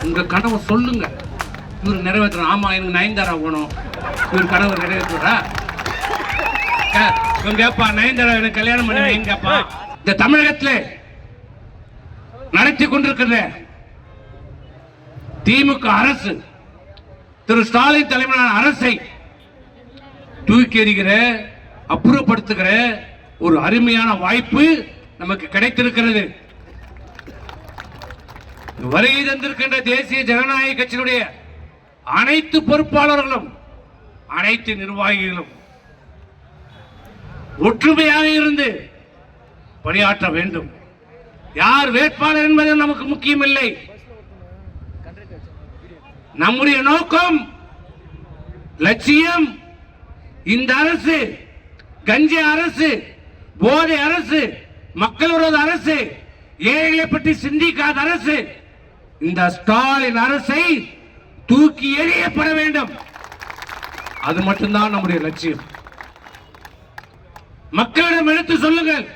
உங்க கனவை சொல்லுங்க. இவரு நிறைவேற்றணும். ஆமா, எனக்கு நயன்தாரா போகணும். இவர் கனவு நிறைவேற்றுறா கேப்பா, நயன்தாரா எனக்கு கல்யாணம் பண்ணுவீங்க கேப்பா. இந்த தமிழகத்தில் நடத்தி கொண்டிருக்கிற திமுக அரசு, திரு ஸ்டாலின் தலைமையிலான அரசை தூக்கி எறிகிற, அப்புறப்படுத்துகிற ஒரு அருமையான வாய்ப்பு நமக்கு கிடைத்திருக்கிறது. வருகை தந்திருக்கின்ற தேசிய ஜனநாயக கட்சியினுடைய அனைத்து பொறுப்பாளர்களும் அனைத்து நிர்வாகிகளும் ஒற்றுமையாக இருந்து பணியாற்ற வேண்டும். யார் வேட்பாளர் என்பது நமக்கு முக்கியமில்லை. நம்முடைய நோக்கம், லட்சியம், இந்த அரசு கஞ்ச அரசு, போதை அரசு, மக்கள் விரோத அரசு, ஏழைகளை பற்றி சிந்திக்காத அரசு, இந்த ஸ்டாலின் அரசை தூக்கி எறியப்பட வேண்டும். அது மட்டும்தான் நம்முடைய லட்சியம். மக்களிடம் எடுத்து சொல்லுங்கள்,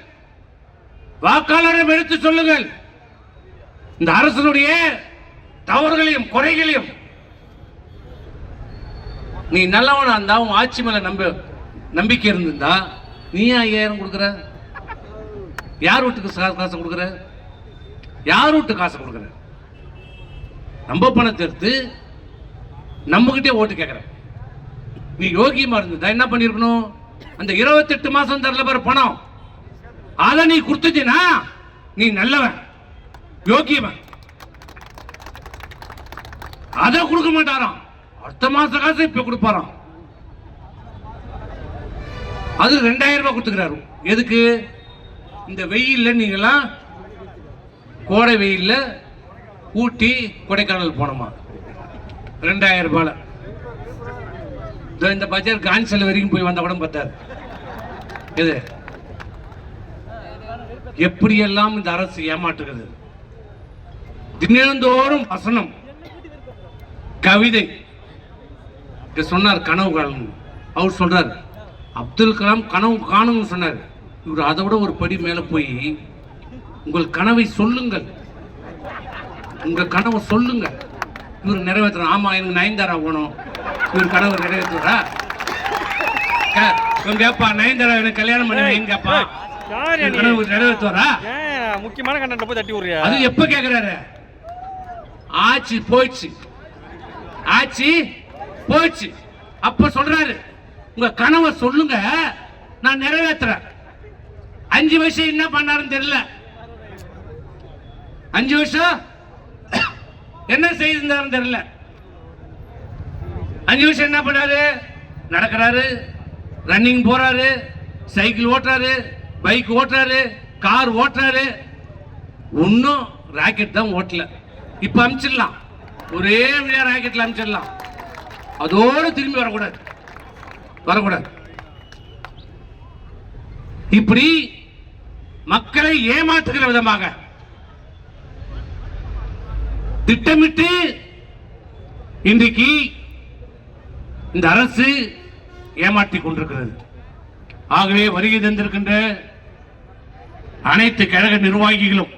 வாக்காளரிடம் எடுத்து சொல்லுங்கள். இந்த அரசனுடைய தவறுகளையும் குறைகளையும், நீ நல்லவனா இருந்தா உன் ஆட்சி மேல நம்பிக்கை இருந்திருந்தா நீ 5000 கொடுக்குற? யார் வீட்டுக்கு காசு கொடுக்குற? யார் வீட்டு காசு கொடுக்குற? நம்ம பணத்தை எடுத்து நம்ம கிட்டே ஓட்டு கேட்கிற. நீ யோகியமா இருந்ததா என்ன பண்ணிருக்கணும்? அந்த 28 மாசம் தரல பாரு பணம், அத நீ கொடுத்துட்டீனா நீ நல்லவன், யோகியவன். அத கொடுக்க மாட்டாராம். அடுத்த மாச காசு இப்ப கொடுப்பாராம். அது 2000 ரூபாய் கொடுத்துக்கிறாரு. எதுக்கு? இந்த வெயில்ல நீங்களாம் கோடை வெயில்ல ஊட்டி கொடைக்கானல் போனோமா 2000 ரூபாய். இந்த பட்ஜெட் கான்சல் வரைக்கும் போய் வந்த கூட பார்த்தாரு. இது எப்படியெல்லாம் இந்த அரசு ஏமாற்றுகிறது. தினந்தோறும் வசனம், கவிதை சொன்னார். கனவு காணும் அவர் சொல்றாரு. அப்துல் கலாம் கனவு காணும் சொன்னார். இவர் அதை விட ஒரு படி மேல போய் உங்கள் கனவை சொல்லுங்கள், உங்க கனவை சொல்லுங்க. இவர் நிறைவேற்றணும். ஆமா, எனக்கு நயன்தாரா போகணும். இவர் கனவு நிறைவேற்றுறா கேப்பா, நயன்தாரா எனக்கு கல்யாணம் பண்ணுவீங்க கேப்பா. கனவு நிறைவேற்றுறா? முக்கியமான கண்டென்ட் போய் தட்டி விடுறியா? அது எப்ப கேக்குறாரு? ஆட்சி போயிடுச்சு, ஆட்சி போயிடுச்சு. அப்ப சொல்றாரு, உங்க கனவை சொல்லுங்க, நான் நிறைவேற்றுறேன். 5 வருஷம் என்ன பண்ணாருன்னு தெரியல. 5 வருஷம் என்ன செய்திருந்தாருன்னு தெரியல. 5 வருஷம் என்ன பண்ணாரு? நடக்கிறாரு, ரன்னிங் போறாரு, சைக்கிள் ஓட்டுறாரு, பைக் ஓட்டுறாரு, கார் ஓட்டுறாரு. ஒன்னும் ராக்கெட் தான் ஓட்டல. இப்ப அமிச்சிடலாம், ஒரே வழியா ராக்கெட்ல அமிச்சிடலாம். அதோடு திரும்பி வரக்கூடாது. இப்படி மக்களை ஏமாற்றுகிற விதமாக திட்டமிட்டு இன்றைக்கு இந்த அரசு ஏமாற்றிக் கொண்டிருக்கிறது. ஆகவே வருகை தந்திருக்கின்ற அனைத்து கழக நிர்வாகிகளும்